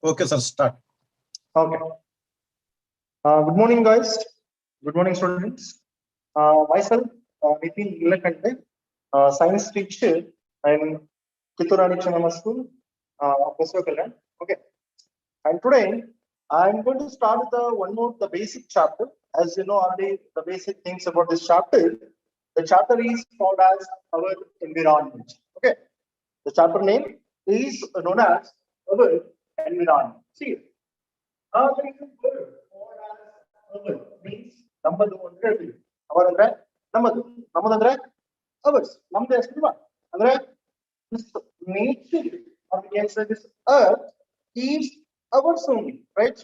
Okay, sir, start. Okay. Good morning, guys. Good morning, students. Myself, Nitin, Neelkante, science teacher in Kitturani Channama School, Kalan. Okay. And today, I'm going to start with one more the basic chapter. As you know already, the basic things about this chapter. The chapter is called as our environment. Okay. The chapter name is known as our environment. See, there is a word called as our means ನಮ್ಮದು ಅಂತ ಹೇಳ್ತೀವಿ. ಅವರ ಅಂದ್ರೆ ನಮ್ಮದು, ನಮ್ಮದಂದ್ರೆ ours, ನಮ್ದು ಹೆಸರು ಅಂದ್ರೆ this nature, or we can say this earth is ours only, right?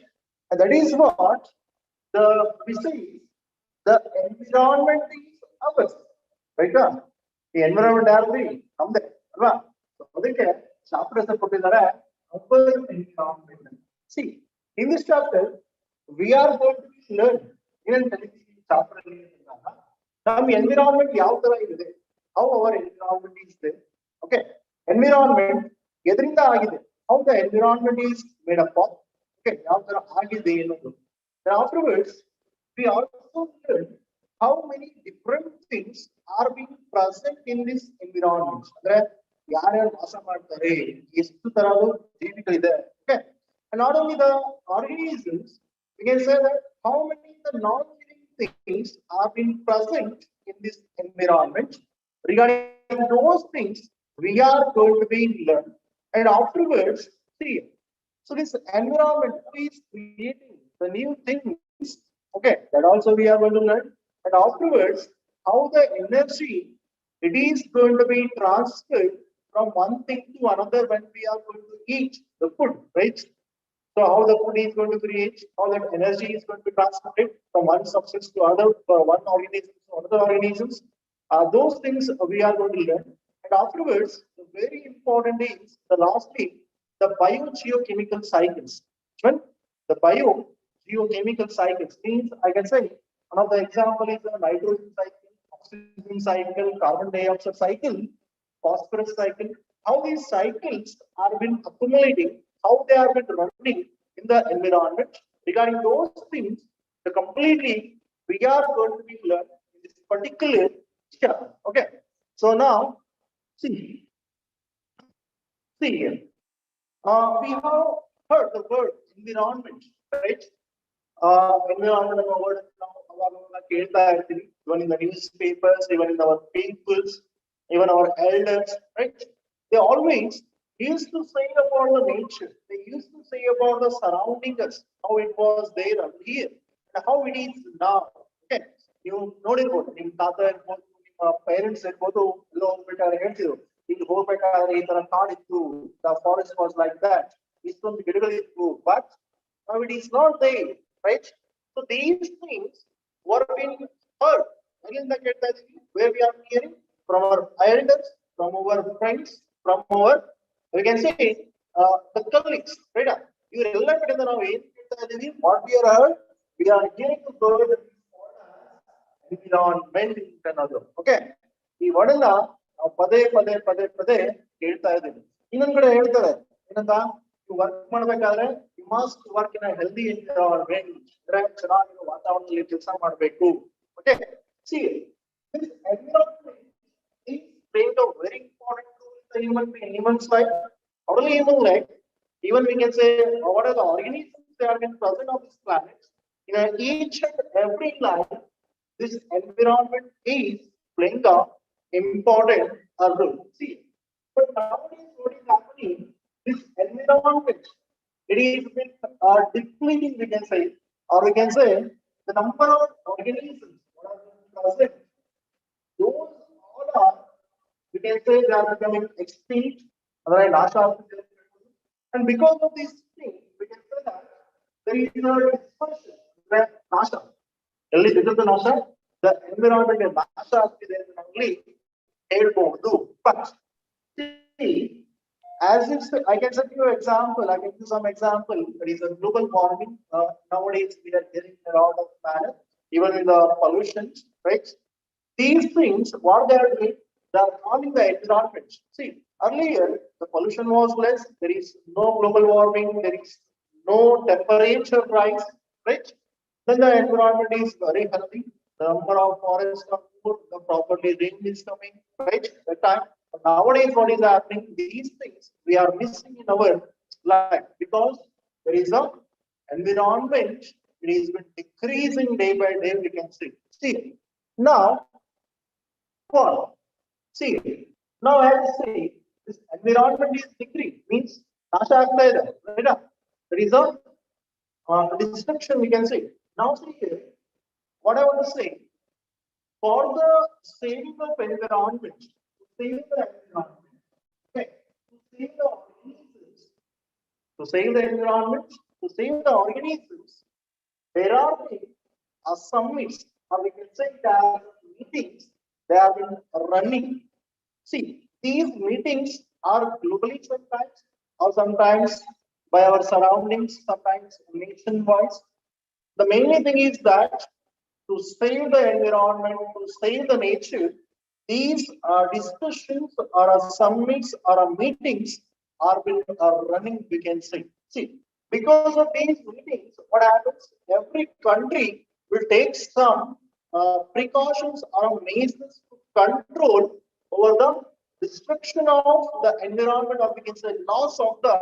And that is what the we say the environment is ours, right? The environment ಯಾರ್ದು ನಮ್ದೇ ಅಲ್ವಾ? ಅದಕ್ಕೆ ಚಾಪ್ಟರ್ ಹೆಸರು ಕೊಟ್ಟಿದ್ದಾರೆ our environment. See, in this chapter we are going to learn in chapter ನಮ್ಮ environment ಯಾವ ತರ ಇದೆ, how our environment is there. Okay, environment ಎದರಿಂದ ಆಗಿದೆ, how the environment is made up of. Okay, ಯಾವ ತರ ಆಗಿದೆ ಅನ್ನೋದು. Then afterwards we also learn how many different things are being present in this environment. ಅಂದ್ರೆ ಯಾರ್ಯಾರು ವಾಸ ಮಾಡ್ತಾರೆ, ಎಷ್ಟು ತರದ ಜೀವಿಗಳಿದೆ. Okay, and not only the organisms, we can say that how many the non-living things are being present in this environment. Regarding those things, we are going to be learn. And afterwards, see, so this environment is creating the new things. Okay, that also we are going to learn. And afterwards, how the energy it is going to be transferred from one thing to another when we are going to eat the food, right? So how the food is going to create, how that energy is going to be transmitted from one substance to other, one organism to another organisms. Those things we are going to learn. And afterwards, the very important is the lastly, the biogeochemical cycles. When the biogeochemical cycles means, I can say one of the example is the nitrogen cycle, oxygen cycle, carbon dioxide cycle, phosphorus cycle. How these cycles are been accumulating, how they are been running in the environment. Regarding those things, the completely we are going to be learn in this particular chapter. Okay, so now see here. We have heard the word environment, right? Environment word even in the newspapers, even in our peoples, even our elders, right? They always used to say about the nature. They used to say about the surrounding us, how it was there and here, and how it is now. Okay, you know it. In Tata parents ಇಲ್ಲಿ ಹೋಗ್ಬೇಕಾದ್ರೆ ಈ ತರ ಕಾಡಿತ್ತು, the forest was like that, ಇಷ್ಟೊಂದು ಗಿಡಗಳಿತ್ತು, but now it is not there, right? So these things were being heard. Where we are hearing from our elders, from our friends, from our, we can say the colleagues, right? ಇವರೆಲ್ಲ ಕಡೆಯಿಂದ ನಾವು ಏನ್ ಕೇಳ್ತಾ ಇದೀವಿ, what we are heard, we are hearing the word environment ಅನ್ನೋದು. Okay, ಈ word ಅನ್ನ ನಾವು ಪದೇ ಪದೇ ಪದೇ ಪದೇ ಕೇಳ್ತಾ ಇದ್ದೀವಿ. ಇನ್ನೊಂದ್ ಕಡೆ ಹೇಳ್ತಾರೆ ಏನಂತ, ವರ್ಕ್ ಮಾಡ್ಬೇಕಾದ್ರೆ you must work in a healthy environment, ಅಂದ್ರೆ ಚೆನ್ನಾಗಿರೋ ವಾತಾವರಣದಲ್ಲಿ ಕೆಲಸ ಮಾಡಬೇಕು. Okay, see this environment is playing a very important role in the human's life. Not only human life, even we can say what are the organisms that are been present on this planet. In each and every life, this environment is playing a important role. See, but nowadays what is happening, this environment, it is been depleting, we can say, or we can say the number of organisms that are present, those all are, we can say, they are becoming extinct, and because of this thing, we can say that there is a dispersion, the environment is only but see, as if I can set you an example, I can give some example. There is a global warming. Nowadays we are getting a lot of manner, even in the pollution, right? These things, what they are doing, they are harming the environment. See, earlier the pollution was less, there is no global warming, there is no temperature rise, right? Then the environment is very healthy. The number of forests are good, the properly rain is coming, right? The time. But nowadays, what is happening? These things we are missing in our life because there is a environment. It is been decreasing day by day. We can see. See now what? See now as I say, this environment is decreased means Nasha ಆಗ್ತಾ ಇದೆ, right? There is a destruction we can say. Now see here, what I want to say, for the saving of environment, to save the environment, okay, to save the organisms, to save the environment, to save the organisms, there are summits, or we can say that meetings, they have been running. See, these meetings are globally sometimes, or sometimes by our surroundings, sometimes nation-wise. The main thing is that to save the environment, to save the nature, these discussions or summits or meetings are running, we can say. See, because of these meetings, what happens? Every country will take some precautions or measures to control over the destruction of the environment, or we can say loss of the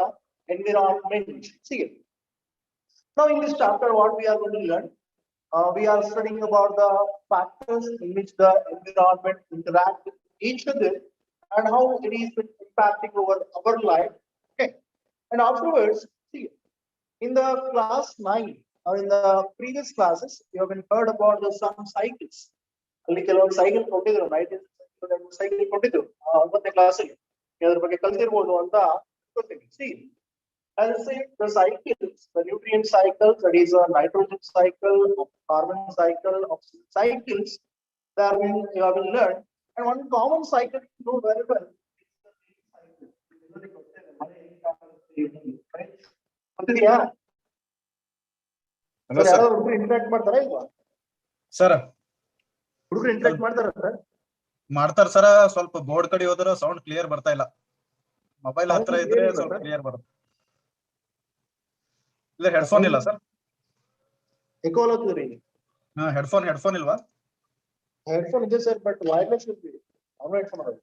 environment. See, now in this chapter, what we are going to learn, we are studying about the factors in which the environment interact with each other and how it is impacting over our life. Okay, and afterwards, see, in the class 9 or in the previous classes, you have been heard about the some cycles. ಅಲ್ಲಿ ಕೆಲವೊಂದು cycle ಕೊಟ್ಟಿದ್ರು, cycle ಕೊಟ್ಟಿದ್ರು 9ನೇ ಕ್ಲಾಸಲ್ಲಿ ಅದ್ರ ಬಗ್ಗೆ ಕಲ್ತಿರ್ಬೋದು ಅಂತ ಗೊತ್ತಿಲ್ಲ. See, as I say, the cycles, the nutrient cycles, that is a nitrogen cycle, carbon cycle, oxygen cycles, that you have been learned. And one common cycle you know very well is the cycle. Right? ಗೊತ್ತಿದೆಯಾ? Hello sir, sir. ಯಾರು ಹುಡುಗರು interact ಮಾಡ್ತಾರಾ ಇಲ್ವಾ? Sir, ಹುಡುಗರು interact ಮಾಡ್ತಾರ sir? ಮಾಡ್ತಾರ sir. ಸ್ವಲ್ಪ board ಕಡೆ ಹೋದ್ರೆ ಸೌಂಡ್ ಕ್ಲಿಯರ್ ಬರ್ತಾ ಇಲ್ಲ. ಮೊಬೈಲ್ ಹತ್ರ ಇದ್ರೆ ಸ್ವಲ್ಪ ಕ್ಲಿಯರ್ ಬರುತ್ತೆ. ಇಲ್ಲ ಹೆಡ್ಫೋನ್ ಇಲ್ಲ ಸರ್. ಎಕೋ ಆಗ್ತದ್ರಿ. ಹೆಡ್ಫೋನ್ ಇಲ್ವಾ? ಹೆಡ್ಫೋನ್ ಇದೆ ಸರ್, ಬಟ್ ವೈರ್ಲೆಸ್ ಇರ್ತೀವಿ. ಅವ್ರ ಹೆಡ್ಫೋನ್ ಅದ.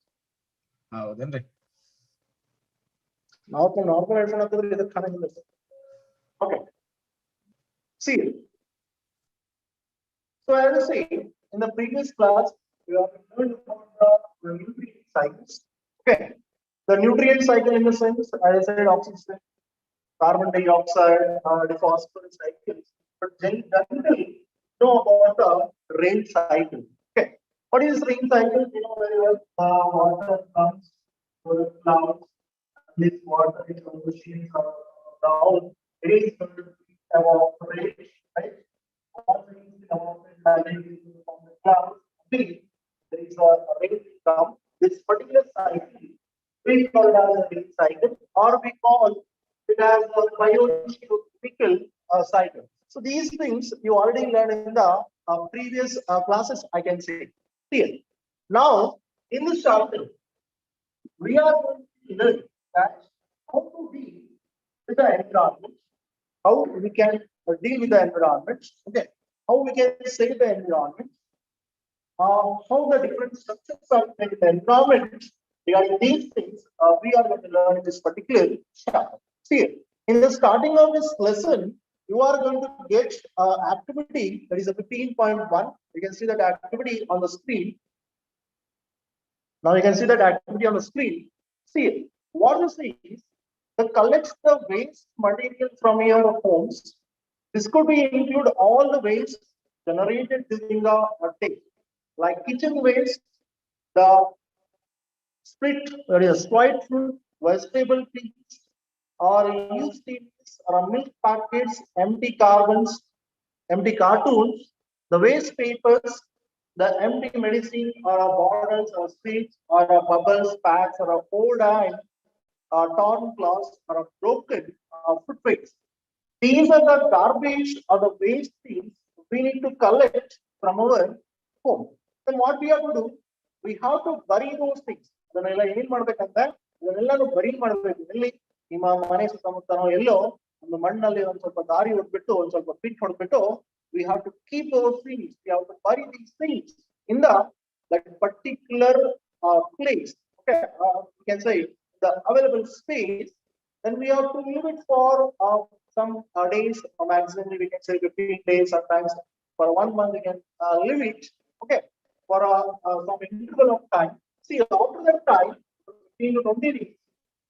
ಹೌದೇನ್ರಿ? ನಾರ್ಮಲ್ ಹೆಡ್ಫೋನ್ ಹಾಕಿದ್ರೆ ಇದಕ್ಕೆ ಕಾಣಂಗಿಲ್ಲ sir. Okay. See, so as I say, in the previous class, we have learned about the nutrient cycles. Okay, the nutrient cycle in the sense, as I said, oxygen, carbon dioxide, the phosphorus cycles. But generally, know about the rain cycle. Okay, what is rain cycle? You know very well. Water comes to the clouds. This water is on the sheets of down. It is going to evaporate, right? Water is evaporated from the clouds. There is a rain come. This particular cycle we call it as a rain cycle, or we call it as a biochemical cycle. So these things you already learned in the previous classes, I can say. Here, now in this chapter, we are going to learn that how to deal with the environment, how we can deal with the environment, okay, how we can save the environment, how the different structures are in the environment. Regarding these things, we are going to learn in this particular chapter. See, in the starting of this lesson, you are going to get activity that is a 15.1. You can see that activity on the screen. Now you can see that activity on the screen. See, what this is, to collect the waste material from your homes. This could be include all the waste generated during the day, like kitchen waste, the split, that is spoiled fruit, vegetable peels, or used TVs or milk packets, empty cartons, the waste papers, the empty medicine or bottles or sweets or bubbles, packs or old iron, torn cloths or broken footprints. These are the garbage or the waste things we need to collect from our home. Then what we have to do? We have to bury those things. ಅದನ್ನೆಲ್ಲ ಏನ್ ಮಾಡ್ಬೇಕಂತ ಇದನ್ನೆಲ್ಲಾನು ಬರಿ ಮಾಡಬೇಕು. ಎಲ್ಲಿ ನಿಮ್ಮ ಮನೆ ಸುತ್ತಮುತ್ತನೋ ಎಲ್ಲೋ ಒಂದು ಮಣ್ಣಲ್ಲಿ ಒಂದು ಸ್ವಲ್ಪ ದಾರಿ ಹೊಡ್ಬಿಟ್ಟು ಒಂದು ಸ್ವಲ್ಪ pit ಹೊಡ್ಬಿಟ್ಟು we have to keep those things, we have to bury these things in the that particular place. Okay, we can say the available space. Then we have to leave it for some days, maximum we can say 15 days, sometimes for 1 month we can leave it. Okay, for some interval of time. See, after that time, 15 to 20 days,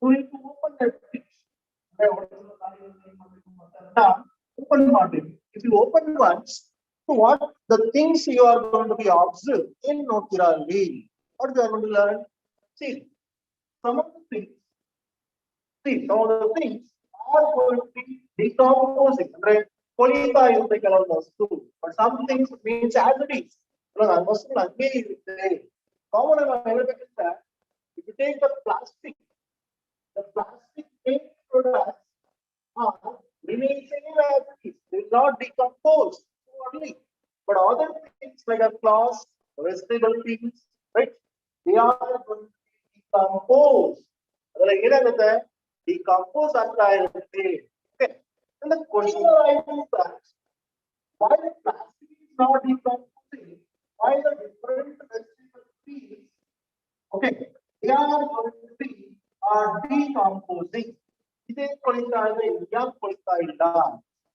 we need to open that fish. Now, open market. If you open once, so what the things you are going to be observed in Notirali, what you are going to learn? See, some of the things are going to be decomposing, right? Polita is like almost too, but some things means as it is. I was common is that if you take the plastic based products remains anywhere, they will not decompose so early. But other things like a cloth, vegetable things, right? They are going to decompose. Decompose okay. And the question arises that why the plastic is not decomposing? Why the different vegetable things, okay, they are going to be decomposing.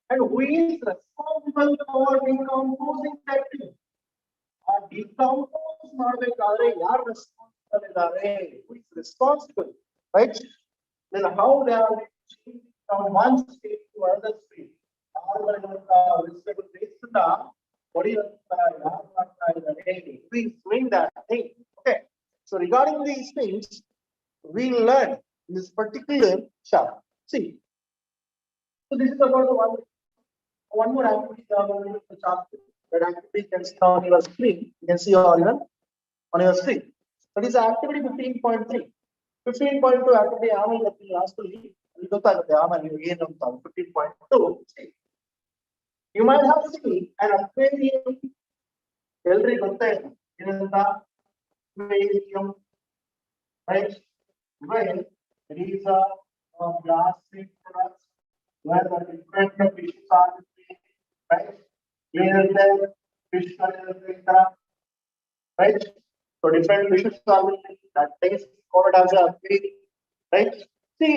And who is responsible for decomposing that thing? Decompose who is responsible, right? Then how they are changing from one state to another state? Vegetable waste what is who is doing that thing? Okay. So regarding these things, we learn in this particular chapter. See, so this is about the one more activity in the chapter. That activity you can see on your screen. You can see on your screen. That is activity 15.3. 15.2 activity lastly. 15.2. You might have seen an aquarium. Aquarium, right? Where there is a plastic products where the different fishes are right? Here there fish right? So different fishes are that is called as a aquarium, right? See,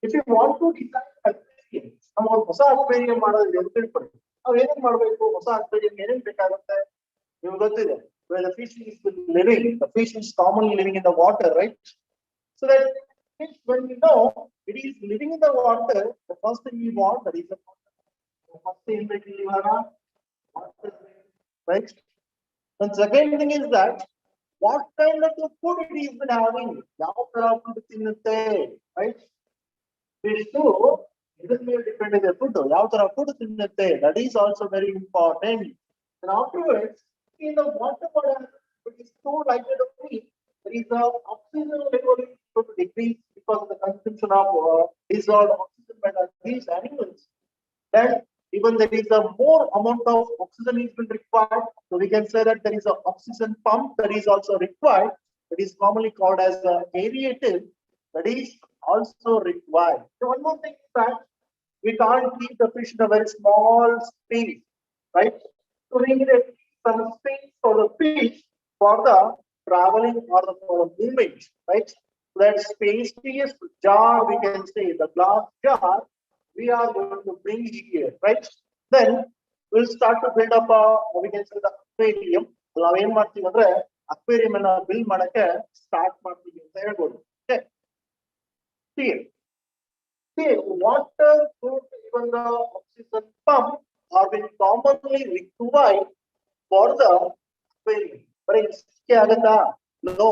if you want to design aquarium, some ಹೊಸ aquarium ಮಾಡೋದು ನೆನಪಿಟ್ಕೊಳ್ಳಿ. ನಾವು ಏನೇನು ಮಾಡಬೇಕು? ಹೊಸ aquarium ಏನೇನು ಬೇಕಾಗುತ್ತೆ? ನಿಮಗೆ ಗೊತ್ತಿದೆ. Where the fish is living, the fish is commonly living in the water, right? So that fish, when we know it is living in the water, the first thing we want, that is the first thing we water, right? And second thing is that what kind of food it is been having, right? Fish too, it is very dependent on the food, that is also very important. And afterwards, in the water body, it is so likely to be there is a oxygen level to decrease because of the consumption of dissolved oxygen by these animals. Then even there is a more amount of oxygen is been required. So we can say that there is an oxygen pump that is also required. That is commonly called as a aerative. That is also required. So one more thing is that we can't keep the fish in a very small space, right? So we need some space for the fish for the traveling or for the movement, right? So that spacious jar, we can say the glass jar, we are going to bring here, right? Then we'll start to build up we can say the aquarium. Aquarium and build ಮಾಡಕ್ಕೆ start ಮಾಡ್ತೀವಿ ಅಂತ ಹೇಳ್ಬೋದು. Okay. See, water, food, even the oxygen pump are being commonly required for the aquarium. But no.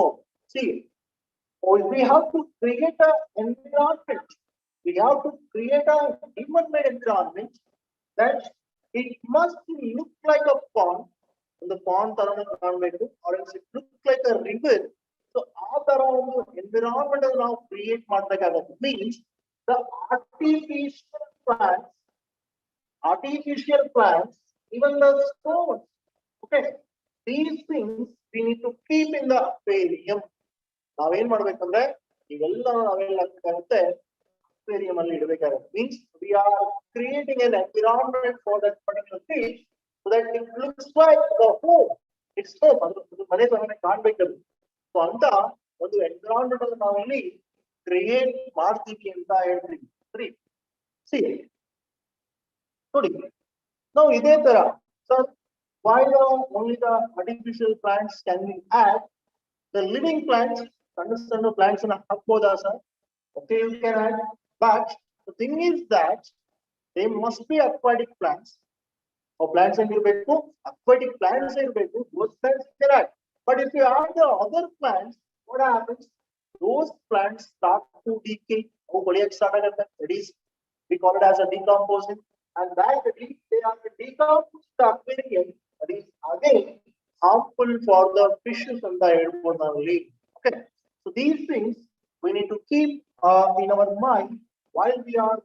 See, we have to create an environment. We have to create a human-made environment that it must look like a pond. The pond or else it looks like a river. So all around environment now create means the artificial plants, even the stones. Okay, these things we need to keep in the aquarium. ನಾವೇನ್ ಮಾಡ್ಬೇಕಂದ್ರೆ ಇವೆಲ್ಲ ನಾವೆಲ್ಲ aquarium means we are creating an environment for that particular fish so that it looks like the home. It's home. So anta ಒಂದು environment ಅನ್ನು ನಾವು ಇಲ್ಲಿ create ಮಾಡ್ತೀವಿ ಅಂತ ಹೇಳ್ತೀವಿ. ಸರಿ. See. ನೋಡಿ. Now ಇದೇ ತರ so why only the artificial plants can be add the living plants understand plants in ಹಾಕಬಹುದಾ sir? Okay, you can add, but the thing is that they must be aquatic plants. Or plants and aquatic plants those plants can add. But if you add the other plants, what happens? Those plants start to decay. That is, we call it as a decomposing, and that they are decomposed the aquarium. That is again harmful for the fishes and the only. Okay, so these things we need to keep in our mind while we are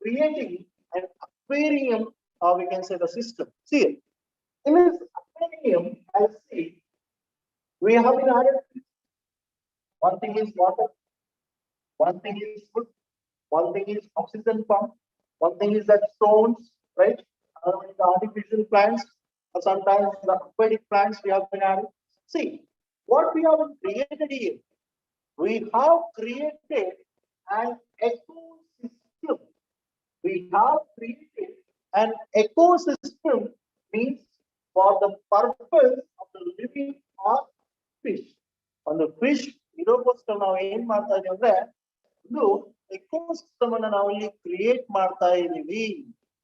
creating an aquarium, or we can say the system. See, in this aquarium, I see we have been added. One thing is water, one thing is food, one thing is oxygen pump, one thing is that stones, right? The artificial plants, or sometimes the aquatic plants we have been added. See, what we have created here. We have created an ecosystem. We have created an ecosystem means for the purpose of the living or fish. On the fish, ecosystem ನಾವು ಏನ್ ಮಾಡ್ತಾ ಇದೀವಿ ಅಂದ್ರೆ ಇದು ecosystem ಅನ್ನು ನಾವು ಇಲ್ಲಿ create ಮಾಡ್ತಾ ಇದೀವಿ.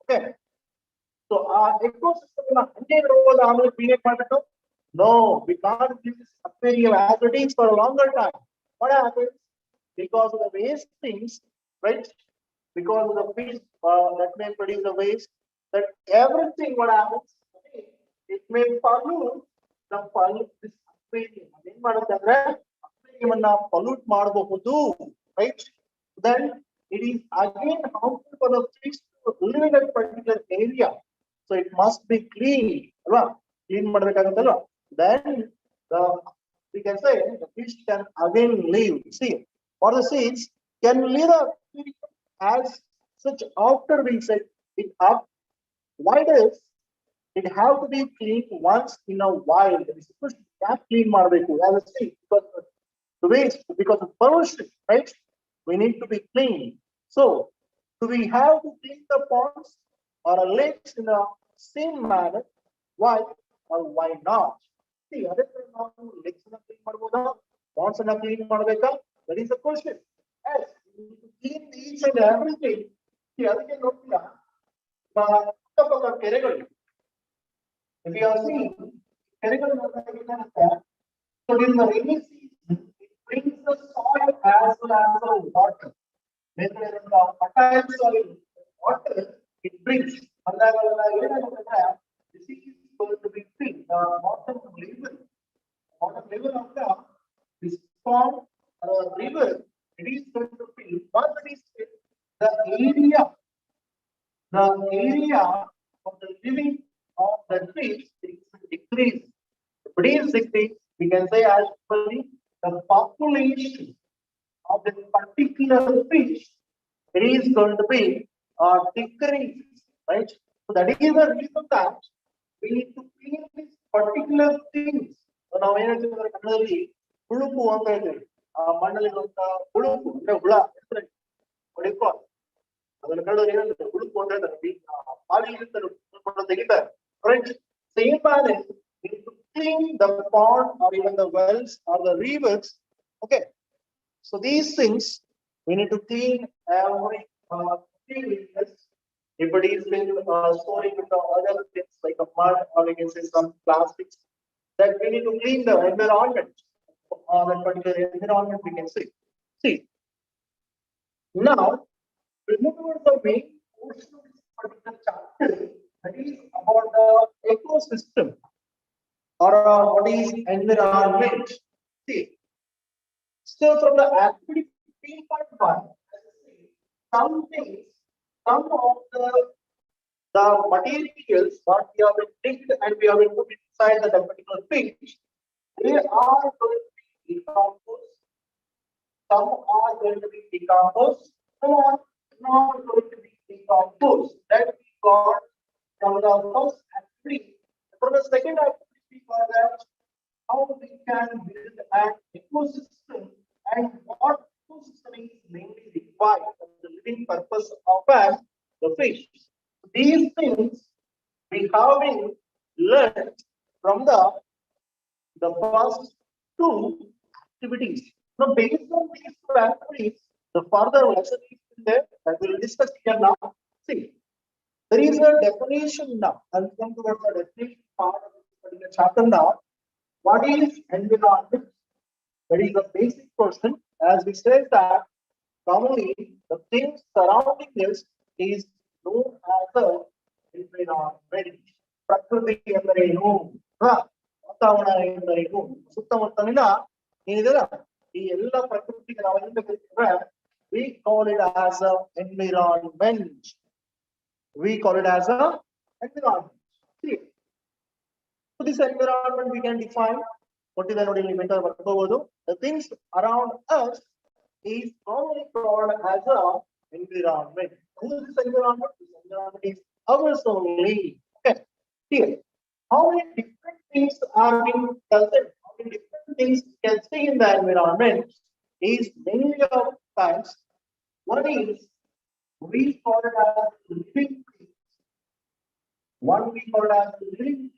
ಓಕೆ, ಸೊ ಆ ecosystem ಅನ್ನು ಹಂಗೆ ಇರೋದು ಆಮೇಲೆ ಕ್ರಿಯೇಟ್ ಮಾಡಬೇಕು? No, we can't keep this aquarium as it is for a longer time. What happens? Because of the waste things, right? Because of the fish that may produce the waste, that everything what happens, it may pollute this aquarium. Again, aquarium anna pollute ಮಾಡಬಹುದು, right? Then it is again harmful for the fish to live in that particular area. So it must be clean, alva? Clean ಮಾಡಬೇಕಾಗುತ್ತಲ್ವಾ? Then we can say the fish can again live. See, for the seeds can live as such after we set it up. Why does it have to be cleaned once in a while? Fish can clean ಮಾಡಬೇಕು as a seed because the waste, because of pollution, right? We need to be clean. So do we have to clean the ponds or lakes in the same manner? Why or why not? See, other than lakes clean ಮಾಡಬಹುದಾ, ponds clean ಮಾಡಬೇಕಾ? That is the question. Yes, we need to clean each and everything. See, ಅದಕ್ಕೆ ನೋಡ್ತೀರಾ ಅಕ್ಕಪಕ್ಕ ಕೆರೆಗಳು. If you are seeing ಕೆರೆಗಳು ನೋಡಿದಾಗ ಏನಾಗುತ್ತೆ? So during the rainy season, it brings the soil as well as the water. When there is a fertile soil, water it brings. ಅಂದಾಗ ಏನಾಗುತ್ತೆ? This is going to be filled. The bottom level of this pond or river, it is going to fill. Once it is filled, the area of the living of the fish is decreased. But is decreased, we can say as the population of the particular fish, it is going to be decreased, right? So that is the reason that we need to clean these particular things. So now when you are currently ಹುಳುಕು ಅಂತ ಹೇಳ್ತೀವಿ, ಆ ಮಣ್ಣಲ್ಲಿರುವಂತ ಹುಳುಕು ಅಂದ್ರೆ ಹುಳ, what do you call? ಅದನ್ನ ಕಳೆದ್ರೆ ಏನಂದ್ರೆ ಹುಳುಕು ಅಂತ ಹೇಳ್ತಾರೆ. ಪಾಲಿಗೆ ತೆಗಿತಾರೆ, right? Same manner, we need to clean the pond or even the wells or the rivers. Okay, so these things we need to clean every 3 weeks. If it is been storing with the other things like a mud or we can say some plastics, that we need to clean the environment. That particular environment we can see. See, now we move towards the main portion of this particular chapter, that is about the ecosystem or what is environment. See, so from the activity 3.1, some things, some of the materials what we have been digged and we have been put inside the particular fish, they are going to be decomposed. Some are going to be decomposed. Come on, not going to be the outputs that we got from the first activity. From the second activity, we got that how we can build an ecosystem and what ecosystem is mainly required for the living purpose of the fish. These things we have been learned from the first two activities. Now, based on these two activities, the further lesson is there that we will discuss here now. See, there is a definition now. I'll come towards the definition part of this particular chapter now. What is environment? That is the basic question. As we said that commonly the things surrounding us is known as the environment. ಪ್ರಕೃತಿ ಎಂದರೇನು, ವಾತಾವರಣ ಎಂದರೇನು, ಸುತ್ತಮುತ್ತಲಿನ ಏನಿದೆಯಲ್ಲ ಈ ಎಲ್ಲ ಪ್ರಕೃತಿಗೆ ನಾವು ಏನು ಕರೀತೀವಿ, we call it as a environment. We call it as a environment. See, so this environment we can define what is the things around us is commonly called as a environment. Who is this environment? This environment is ours only. Okay. Here, how many different things are being present? How many different things you can see in the environment is mainly of times. One is we call it as living things. One we call it as living things.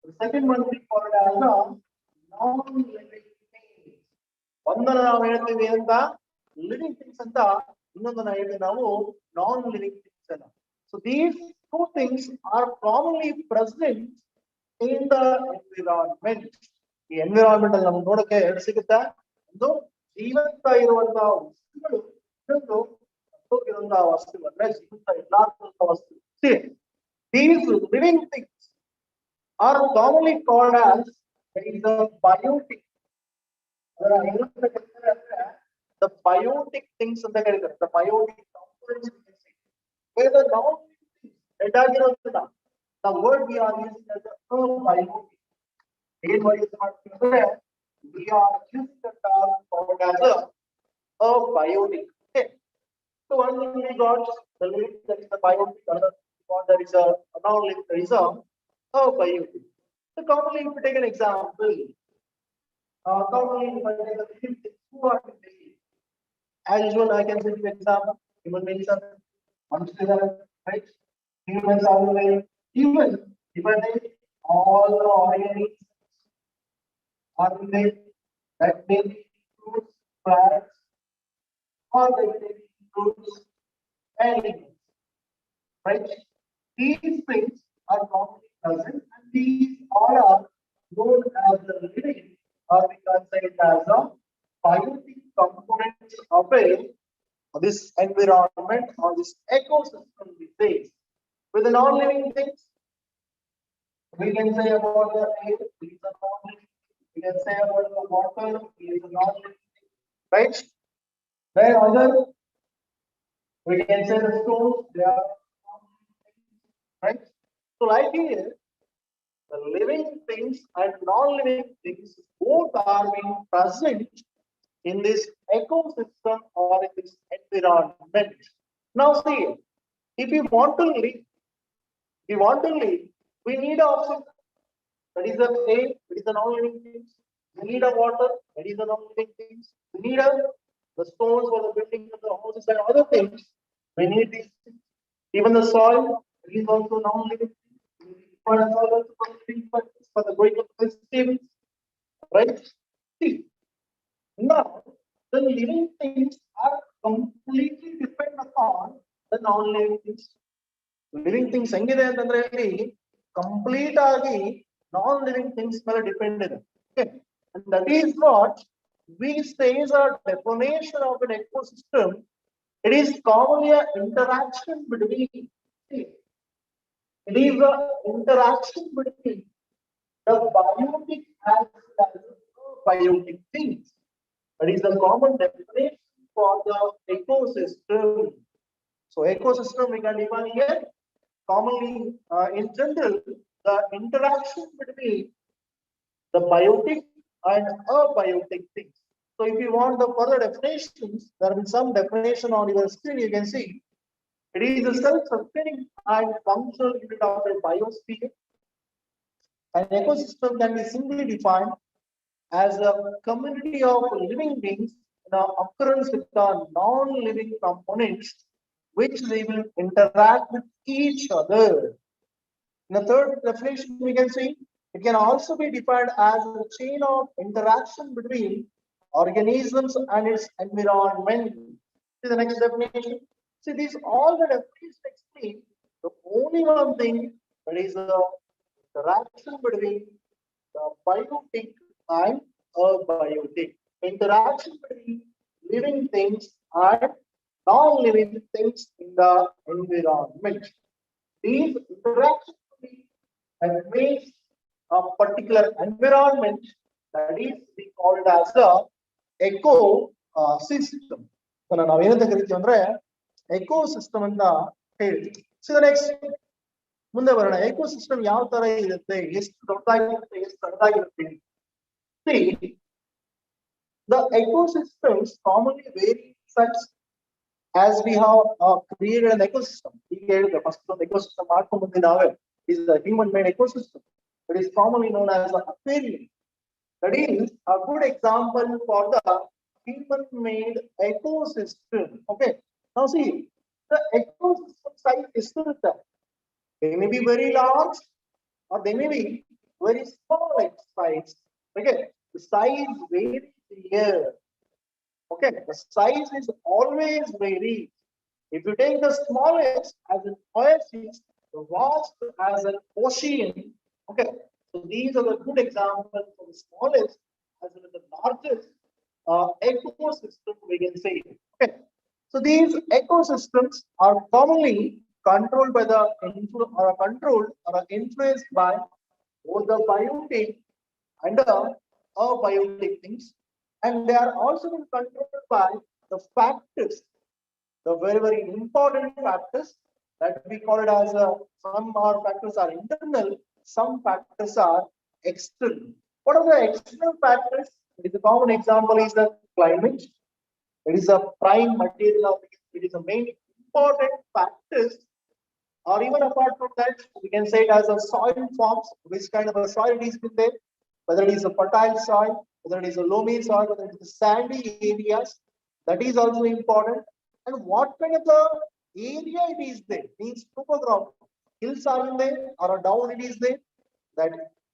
The second one we call it as a non-living things. ಒಂದನ್ನು ನಾವು ಹೇಳ್ತೀವಿ ಅಂತ living things ಅಂತ, ಇನ್ನೊಂದನ್ನು ಹೇಳ್ತೀವಿ ನಾವು non-living things ಅಂತ. So these two things are commonly present in the environment. ಈ environment ಅಲ್ಲಿ ನಮ್ಗೆ ನೋಡಕ್ಕೆ ಎರಡು ಸಿಗುತ್ತೆ. ಒಂದು ಜೀವಂತ ಇರುವಂತಹ ವಸ್ತುಗಳು, ಇನ್ನೊಂದು ಸತ್ತೋಗಿರುವಂತಹ ವಸ್ತುಗಳು, ಅಂದ್ರೆ ಜೀವಂತ ಇಲ್ಲದಂತಹ ವಸ್ತು. See, these living things are commonly called as the biotic. The biotic things ಅಂತ ಕರೀತಾರೆ. The biotic components. Where the non-living things, the word we are using as a biotic. We are using the term called as a biotic. Okay. So one thing we got the living, that is the biotic. Another one that is a non-living, there is a biotic. So commonly, if we take an example, commonly if I take the living things, who are living? As usual, I can give an example. Human beings are right? Humans are living. Even if I take all the organisms are living, that may includes plants, or they may includes animals, right? These things are commonly present, and these all are known as the living, or we can say it as a biotic components of this environment or this ecosystem we face. With the non-living things, we can say about the air, it is a non-living. We can say about the water, it is a non-living thing, right? Where other, we can say the stones, they are non-living things, right? So like here, the living things and non-living things both are being present in this ecosystem or in this environment. Now see, if we want to live, we need oxygen. That is the air, that is the non-living things. We need a water, that is the non-living things. We need the stones for the building of the houses and other things. We need these things. Even the soil, it is also non-living things. We need for the soil also for the living purpose, for the growing of vegetables, right? See, now the living things are completely dependent upon the non-living things. Living things ಹೆಂಗಿದೆ ಅಂತಂದ್ರೆ ಇಲ್ಲಿ complete ಆಗಿ non-living things ಮೇಲೆ depend ಇದೆ. Okay, and that is what we say is a definition of an ecosystem. It is commonly an interaction between. It is an interaction between the biotic as well as biotic things. That is the common definition for the ecosystem. So ecosystem we can define here commonly in general the interaction between the biotic and abiotic things. So if you want the further definitions, there will be some definition on your screen. You can see it is a self-sustaining and functional unit of a biosphere. An ecosystem can be simply defined as a community of living beings in occurrence with the non-living components which they will interact with each other. In the third definition, we can see it can also be defined as a chain of interaction between organisms and its environment. See the next definition. See, these all the definitions explain the only one thing, that is the interaction between the biotic and abiotic. Interaction between living things and non-living things in the environment. These interactions makes a particular environment, that is we call it as the ecosystem. So ನಾವು ಏನಂತ ಕರಿತೀವಿ ಅಂದ್ರೆ ecosystem ಅಂತ ಹೇಳ್ತೀವಿ. So the next ಮುಂದೆ ಬರೋಣ. ecosystem ಯಾವ ತರ ಇರುತ್ತೆ, ಎಷ್ಟು ದೊಡ್ಡದಾಗಿರುತ್ತೆ, ಎಷ್ಟು ಸಣ್ಣದಾಗಿರುತ್ತೆ. See, the ecosystems commonly vary such as we have created an ecosystem. ಈಗ ಹೇಳಿದ್ರೆ ಫಸ್ಟ್ ಒಂದು ecosystem ಮಾಡ್ಕೊಂಡು ಬಂದಿದ್ದಾವೆ is the human-made ecosystem. It is commonly known as the aquarium. That is a good example for the human-made ecosystem. Okay. Now see, the ecosystem size is still there. They may be very large or they may be very small in size. Okay. The size varies here. Okay. The size is always varies. If you take the smallest as an oasis, the vast as an ocean. Okay, so these are the good examples for the smallest as well as the largest ecosystem we can say. Okay, so these ecosystems are commonly controlled by the influenced by both the biotic and the abiotic things, and they are also being controlled by the factors, the very important factors that we call it as some are factors are internal, some factors are external. What are the external factors? It is a common example is the climate. It is a prime material of it. It is a main important factors. Or even apart from that, we can say it as a soil forms, which kind of a soil it is with there, whether it is a fertile soil, whether it is a loamy soil, whether it is sandy areas, that is also important. And what kind of the area it is there, means topography, hills are in there or a down it is there, that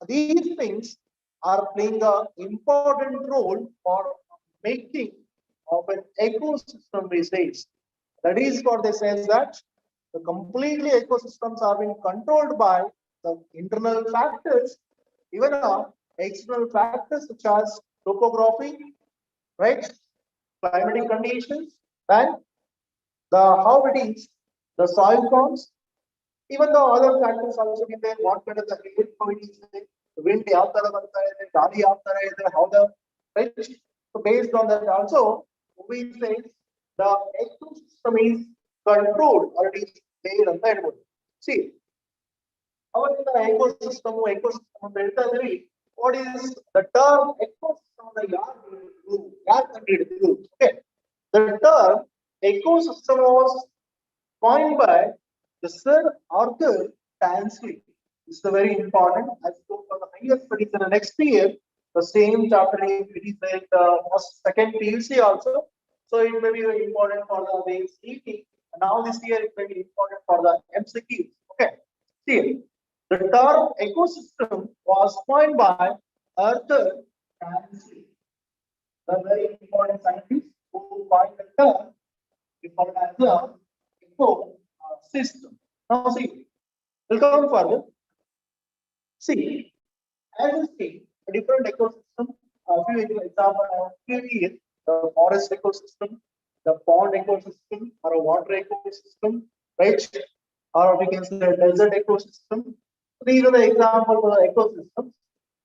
these things are playing an important role for making of an ecosystem these days. That is what they say, that the completely ecosystems are being controlled by the internal factors, even external factors such as topography, right, climatic conditions, and the how it is, the soil forms, even the other factors also in there, what kind of the air quality is there, the wind ಯಾವ ತರ ಬರ್ತಾ ಇದೆ, ಗಾಳಿ ಯಾವ ತರ ಇದೆ, how the, right? So based on that also we say the ecosystem is controlled or it is there ಅಂತ ಹೇಳ್ಬೋದು. See, ಅವಾಗಿಂದ ecosystem ಅಂತ ಹೇಳ್ತಾ ಇದ್ವಿ. What is the term ecosystem ಅನ್ನ ಯಾರು ಕಂಡುಹಿಡಿದ್ರು? Okay, the term ecosystem was coined by the Sir Arthur Tansley. This is very important. As you go for the higher studies in the next year, the same chapter it is like the first, second PUC also. So it may be very important for the base ET. And now this year it may be important for the MCQ. Okay. See, the term ecosystem was coined by Arthur Tansley, the very important scientist who coined the term. We call it as the ecosystem. Now see, we'll come further. See, as you see, a different ecosystem. A few examples I have given here: the forest ecosystem, the pond ecosystem, or a water ecosystem, right? Or we can say a desert ecosystem. These are the examples of the ecosystems.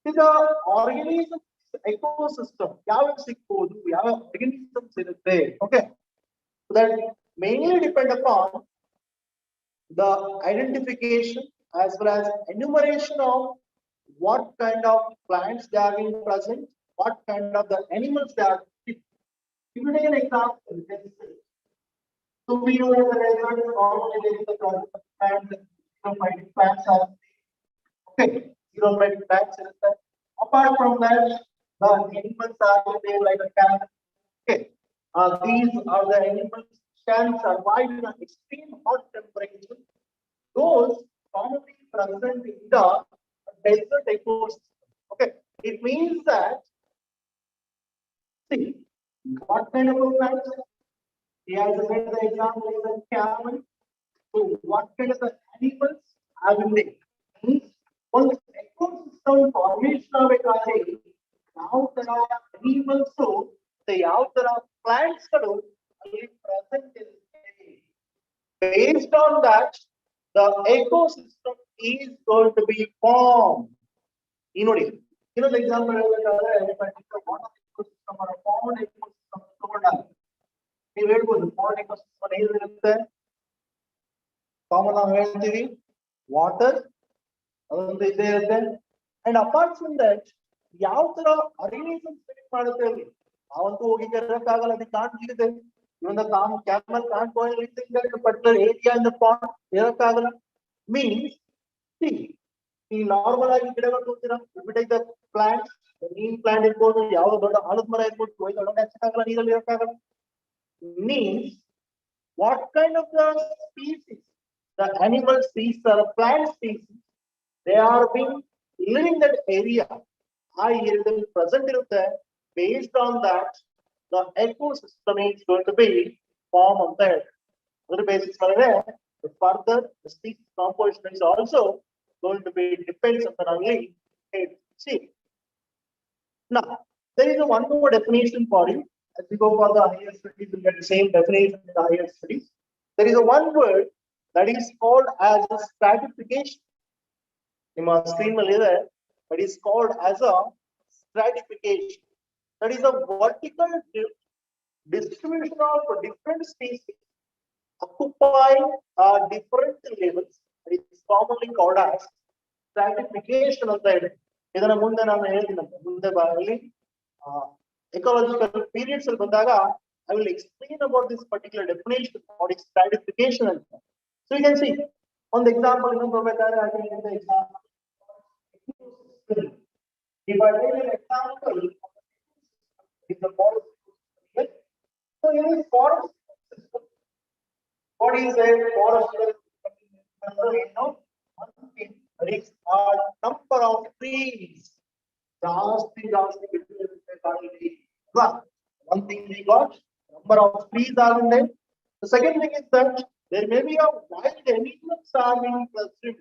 These are organisms ecosystem. ಯಾವ ಸಿಕ್ಕೋದು, ಯಾವ organisms ಇರುತ್ತೆ. Okay. So that mainly depend upon the identification as well as enumeration of what kind of plants they are being present, what kind of the animals they are If you take an example, so we know that the result is normally there is the project and zero plants are okay. Zero plants is there. Apart from that, the animals are there like a cat. Okay. These are the animals can survive in an extreme hot temperature. Those commonly present in the desert ecosystem. Okay. It means that, see, what kind of a plant? He has made the example is a camel. So what kind of animals have in there? Means ಒಂದು ecosystem formation ಆಗಬೇಕಾದ್ರೆ ಯಾವ ತರ animals ಯಾವ ತರ plants ಗಳು ಅಲ್ಲಿ present ಇರುತ್ತೆ. Based on that, the ecosystem is going to be formed. ಈ ನೋಡಿ ಇನ್ನೊಂದು ಎಕ್ಸಾಂಪಲ್ ಹೇಳಬೇಕಾದ್ರೆ water ecosystem or pond ecosystem ತಗೊಂಡಾಗ ನೀವು ಹೇಳ್ಬೋದು pond ecosystem ಏನಿರುತ್ತೆ ಕಾಮನ್ ಆಗಿ ಹೇಳ್ತೀವಿ ವಾಟರ್ ಅದೊಂದು ಇದ್ದೇ ಇರುತ್ತೆ ಅಂಡ್ ಅಪಾರ್ಟ್ ಫ್ರಮ್ ದಟ್ ಯಾವ ತರ ಅರೇಂಜ್ಮೆಂಟ್ ಸೆಲೆಕ್ಟ್ ಮಾಡುತ್ತೆ ಅಲ್ಲಿ ನಾವಂತೂ ಹೋಗಿ ಕರೆಯಕ್ಕಾಗಲ್ಲ ಅದಕ್ಕೆ ಕಾಣ್ತಿದೆ even camel can't go in particular area in the pond ಇರಕ್ಕಾಗಲ್ಲ ಮೀನ್ಸ್ ಈ ನಾರ್ಮಲ್ ಆಗಿ ಗಿಡಗಳು ನೋಡ್ತೀರಾ ಟೇಕ್ ದ ಪ್ಲಾಂಟ್ ನೀನ್ ಪ್ಲಾಂಟ್ ಇರ್ಬೋದು ಯಾವ್ದೋ ದೊಡ್ಡ ಆಲದ ಮರ ಇರ್ಬೋದು ದೊಡ್ಡ ಹಚ್ಚಕ್ಕಾಗಲ್ಲ ನೀರಲ್ಲಿ ಇರಕ್ಕಾಗಲ್ಲ means what kind of the species, the animal species or a plant species, they are being living in that area. I will present it there. Based on that, the ecosystem is going to be formed on that. On the basis of that, the further the species composition is also going to be depends on the only. See, now there is a one more definition for you. As we go for the higher studies, we get the same definition in the higher studies. There is a one word that is called as a stratification. In my screen, that is called as a stratification. That is a vertical distribution of different species occupying different levels. It is commonly called as stratification of the ಇದನ್ನ ಮುಂದೆ ನಾನು ಹೇಳ್ತೀನಿ ಮುಂದೆ ಬಾರಲ್ಲಿ ecological periods al bandaga I will explain about this particular definition or its stratification. So you can see on the example in the example if I take an example in the forest system, so in this forest system what is a forest system? There is a number of trees. One thing we got, number of trees are in there. The second thing is that there may be a wild animals are being present.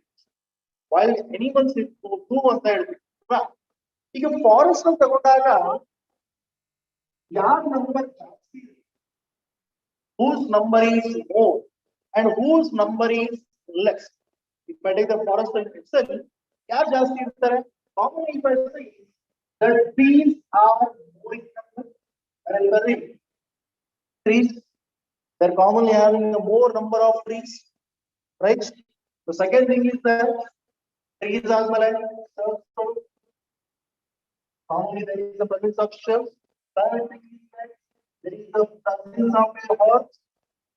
Wild animals is two on that. If a forest of the number whose number is more and whose number is less. If I take the forest itself, commonly if I say the trees are more in number. Trees, they're commonly having a more number of trees, right? The second thing is that trees are commonly there is the presence of shells. Third thing is that there is the presence of earth.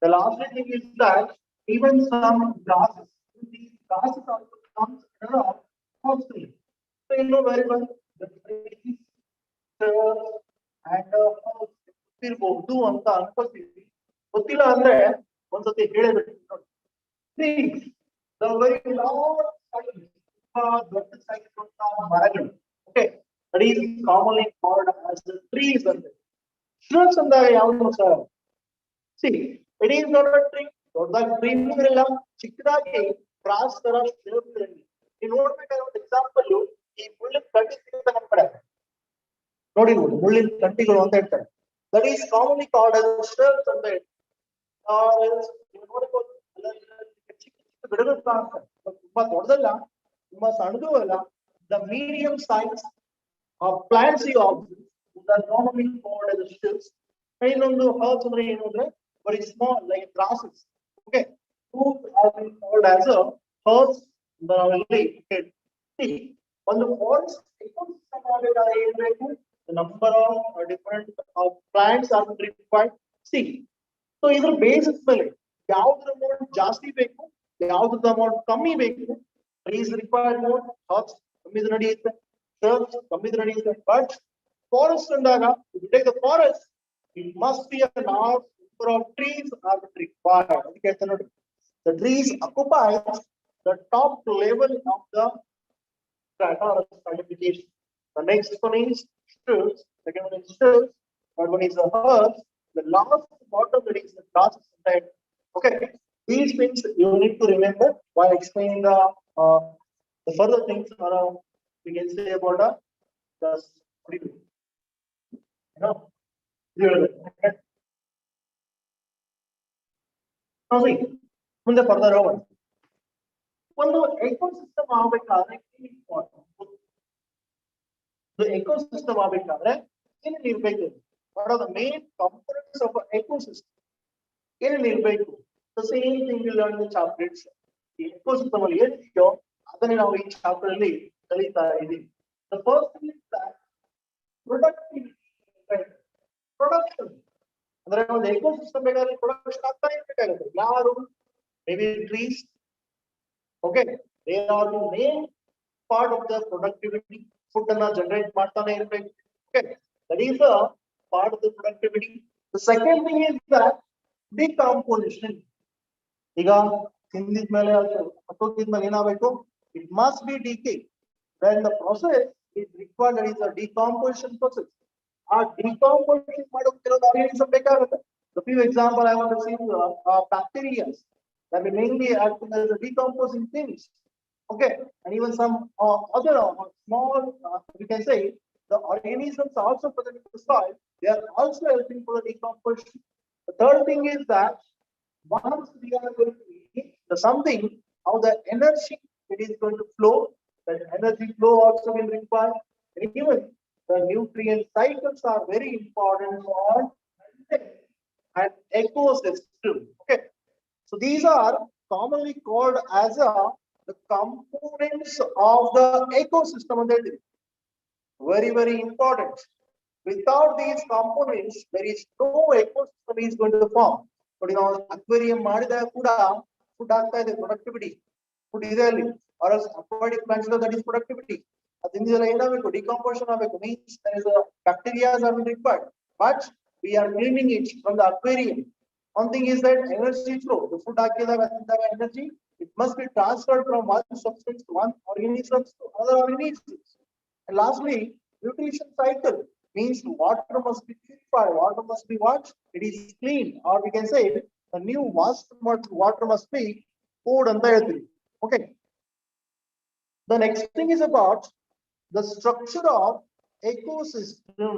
The last thing is that even some grasses, these grasses also comes around mostly. So you know very well the trees, and ಗೊತ್ತಿರ್ಬಹುದು ಅಂತ ಅನ್ಕೋತೀವಿ ಗೊತ್ತಿಲ್ಲ ಅಂದ್ರೆ ಒಂದ್ಸತಿ ಹೇಳಬೇಕು trees, the very large size, ದೊಡ್ಡ size ಮರಗಳು, okay, that is commonly called as the trees. Shrubs ಅಂದಾಗ ಯಾವುದು sir? See, it is not a tree. ದೊಡ್ಡದಾಗಿ ಟ್ರೀ ಇರಲ್ಲ, ಚಿಕ್ಕದಾಗಿ ಗ್ರಾಸ್ ತರ shrubs ಇರಲಿ. ನೀವು ನೋಡ್ಬೇಕಾದ್ರೆ ಒಂದು ಎಕ್ಸಾಂಪಲ್ ಈ ಮುಳ್ಳಿನ ಕಂಟಿ ಸಿಗುತ್ತೆ ನಮ್ಮ ಕಡೆ ನೋಡಿ, ಮುಳ್ಳಿನ ಕಂಟಿಗಳು ಅಂತ ಹೇಳ್ತಾರೆ. That is commonly called as shrubs ಅಂತ ಹೇಳ್ತಾರೆ. ನೀವು ನೋಡಬಹುದು ಚಿಕ್ಕ ಚಿಕ್ಕ ಗಿಡಗಳು ಕಾಣ್ತಾರೆ, ತುಂಬಾ ದೊಡ್ಡದಲ್ಲ ತುಂಬಾ ಸಣ್ಣದು ಅಲ್ಲ. The medium size of plants you observe are commonly called as shrubs. ಇನ್ನೊಂದು herbs ಅಂದ್ರೆ ಏನು ಅಂದ್ರೆ very small like grasses, okay, who have been called as a herbs. See, ಒಂದು ಫಾರೆಸ್ಟ್ ecosystem ಆಗಬೇಕಾದ್ರೆ ಏನ್ ಬೇಕು? the number of different plants are required. See, so either basis ಮೇಲೆ ಯಾವ್ದ್ರ amount ಜಾಸ್ತಿ ಬೇಕು, ಯಾವ್ದ್ರ amount ಕಮ್ಮಿ ಬೇಕು, trees required more, herbs ಕಮ್ಮಿ ನಡೆಯುತ್ತೆ, shrubs ಕಮ್ಮಿ ನಡೆಯುತ್ತೆ. But forest ಅಂದಾಗ, if you take the forest, it must be a large number of trees are required. Okay, the trees occupy the top level of the strata or stratification. The next one is shrubs, second one is shrubs, third one is the herbs, the last bottom that is the last type. Okay, these things you need to remember while explaining the further things around. We can say about the you know. Now see, ಮುಂದೆ further over. ಒಂದು ecosystem ಆಗಬೇಕಾದ್ರೆ ecosystem ಆಗಬೇಕಾದ್ರೆ ಏನೇನು ಇರಬೇಕು? What are the main components of ecosystem? ಏನೇನು ಇರಬೇಕು? The same thing will learn in chapters. ಈ ecosystem ಅಲ್ಲಿ ಏನಿದೆಯೋ ಅದನ್ನೇ ನಾವು ಈ ಚಾಪ್ಟರ್ ಅಲ್ಲಿ ಕಲಿತಾ ಇದ್ದೀವಿ. The first thing is that productivity. Production ಅಂದ್ರೆ ಒಂದು ಎಕೋಸಿಸ್ಟಮ್ ಬೇಕಾದ್ರೆ ಪ್ರೊಡಕ್ಷನ್ ಆಗ್ತಾ ಇರಬೇಕಾಗುತ್ತೆ. ಯಾರು? Maybe trees. Okay, they are the main part of the productivity. Food and generate ಮಾಡ್ತಾನೆ ಇರಬೇಕು. Okay, that is a part of the productivity. The second thing is that decomposition. ಈಗ ತಿಂದಿದ್ಮೇಲೆ ಹತ್ತೋದ್ಮೇಲೆ ಏನಾಗಬೇಕು? It must be decay. Then the process is required, that is a decomposition process. ಆ decomposition ಮಾಡೋಕೆ ಕೆಲವು organism ಬೇಕಾಗುತ್ತೆ. The few example I want to see bacteria that will mainly act as a decomposing things. Okay, and even some other small, we can say, the organisms also present in the soil. They are also helping for the decomposition. The third thing is that once we are going to eat something, how the energy it is going to flow, that energy flow also will require. And even the nutrient cycles are very important for an ecosystem. Okay. So these are commonly called as the components of the ecosystem. Very, very important. Without these components, there is no ecosystem is going to form. But in our aquarium, food productivity. Food is or else aquatic plants, that is productivity. Decomposition means there is a bacteria are required. But we are cleaning it from the aquarium. One thing is that energy flow. The food energy, it must be transferred from one substance to one organism to other organisms. And lastly, nutrition cycle means water must be purified. Water must be what? It is clean, or we can say the new water must be poured on the earth. Okay. The next thing is about the structure of ecosystem.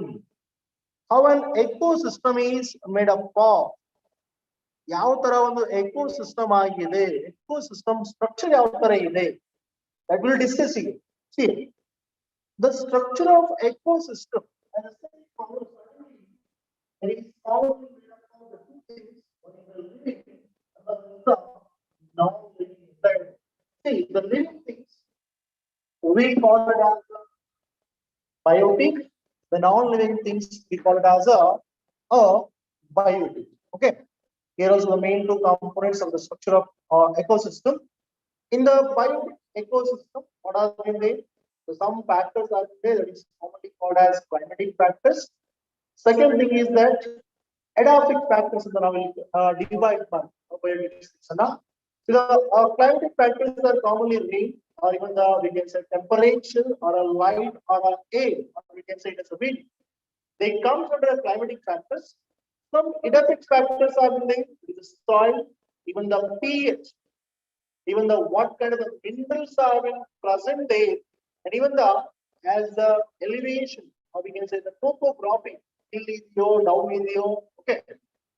How an ecosystem is made up of. ಯಾವ ತರ ಒಂದು ecosystem ಆಗಿದೆ, ecosystem structure ಯಾವ ತರ ಇದೆ, that will discuss here. See, the structure of ecosystem as a there is found made up of the two things, one is the living and the non-living. See, the living things we call it as biotic, the non-living things we call it as a biotic. Okay. Here are the main two components of the structure of ecosystem. In the biotic ecosystem, what are they? So some factors are there that is commonly called as climatic factors. Second thing is that adaptive factors in the divide by biotic. So the climatic factors are commonly rain, or even the we can say temperature, or a light, or a air, or we can say it as a wind. They come under climatic factors. Some adaptive factors are in the soil, even the pH, even the what kind of the minerals are in present there, and even the as the elevation, or we can say the topography, hill is your, down is your, okay,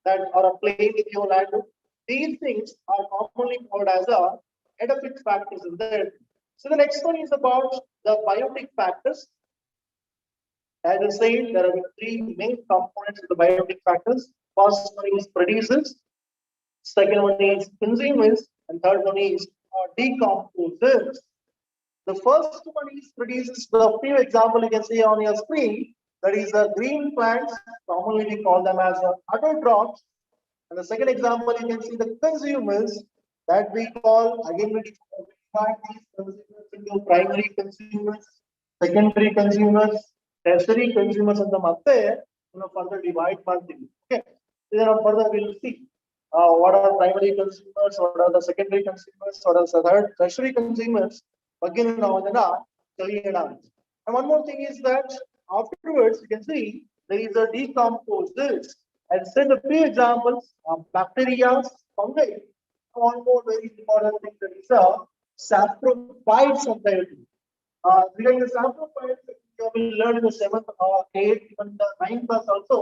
that or a plain is your land. These things are commonly called as a adaptive factors in there. So the next one is about the biotic factors. As I said, there are three main components of the biotic factors. First one is producers, second one is consumers, and third one is decomposers. The first one is producers. The few example you can see on your screen. that is the green plants, commonly we call them as autotrophs. And the second example, you can see the consumers that we call, again, we divide these consumers into primary consumers, secondary consumers, tertiary consumers, and the further divide ಮಾಡ್ತೀವಿ. Okay. Then further we'll see what are primary consumers, what are the secondary consumers, what are the tertiary consumers. Again, now and one more thing is that afterwards you can see there is a decomposers. I'll send a few examples of bacteria, fungi. One more very important thing, that is a saprophytes of biology. Regarding the saprophytes, you will learn in the 7th, 8th, even the 9th class also.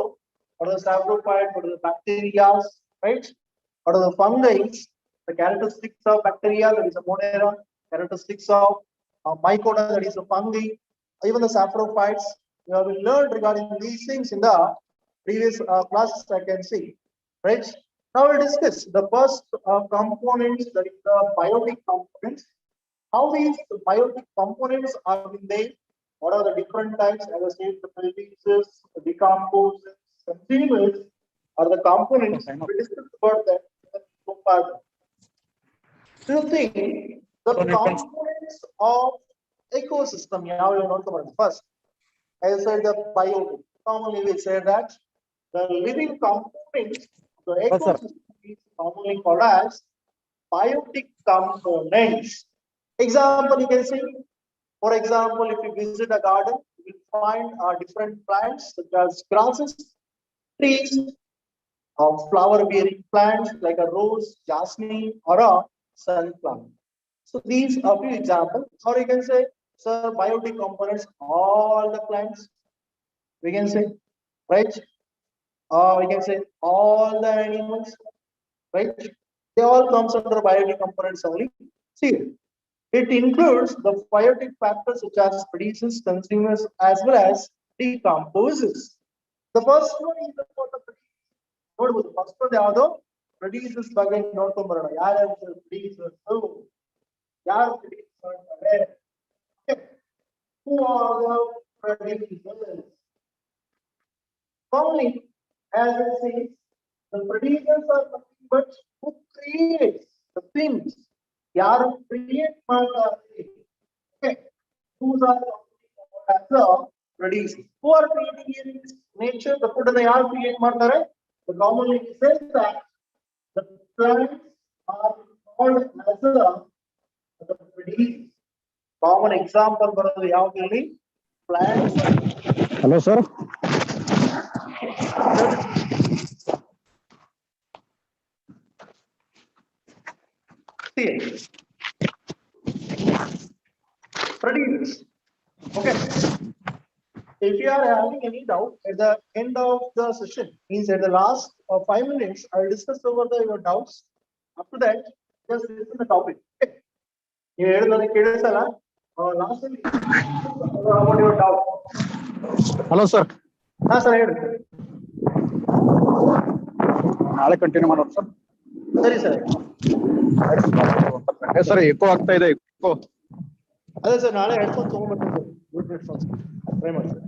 What are the saprophytes? What are the bacteria? Right? What are the fungi? The characteristics of bacteria, that is a monera. Characteristics of mycota, that is a fungi. Even the saprophytes, you have learned regarding these things in the previous classes, I can see. Right? Now we'll discuss the first components, that is the biotic components. How these biotic components are being made? What are the different types? As I said, the releases, the decomposers, consumers are the components. We discussed about that. So the thing, the components of ecosystem, now you know about first. As I said, the biotic. Commonly we say that the living components of the ecosystem is commonly called as biotic components. Example, you can see, for example, if you visit a garden, you will find different plants such as grasses, trees, flower-bearing plants like a rose, jasmine, or a sunflower. So these are few examples. Or you can say, sir, biotic components, all the plants. We can say, right? We can say all the animals, right? They all comes under biotic components only. See, it includes the biotic factors such as producers, consumers, as well as decomposers. The first one is the producers. The first one ಯಾವುದು producers ಬಗ್ಗೆ ನೋಡ್ಕೊಂಡು ಬರೋಣ. ಯಾರ್ಯಾರು producers? ಯಾರು producers ಅಂತಾರೆ? Who are the producers? Only, as it says, the producers are nothing but who creates the things. ಯಾರು create ಮಾಡ್ತಾರೆ? Okay. Who's are as the producers? Who are creating here in nature? The food and ಯಾರು create ಮಾಡ್ತಾರೆ? The commonly says that the plants are called as the producers. Common example ಬರೋದು ಯಾವ್ದ್ರಲ್ಲಿ? Plants. Hello, sir. Producers. Okay. If you are having any doubt at the end of the session, means at the last 5 minutes, I will discuss over your doubts. After that, just listen the topic. Okay. You heard the last about your doubt. Hello, sir. Sir. ನಾಳೆ continue ಮಾಡೋಣ sir. ಸರಿ sir. Sir echo ಆಗ್ತಾ ಇದೆ. Echo. ಅದೇ sir, ನಾಳೆ headphone ತಗೊಂಡ್ಬರ್ತೀನಿ sir. Good headphones try ಮಾಡಿ.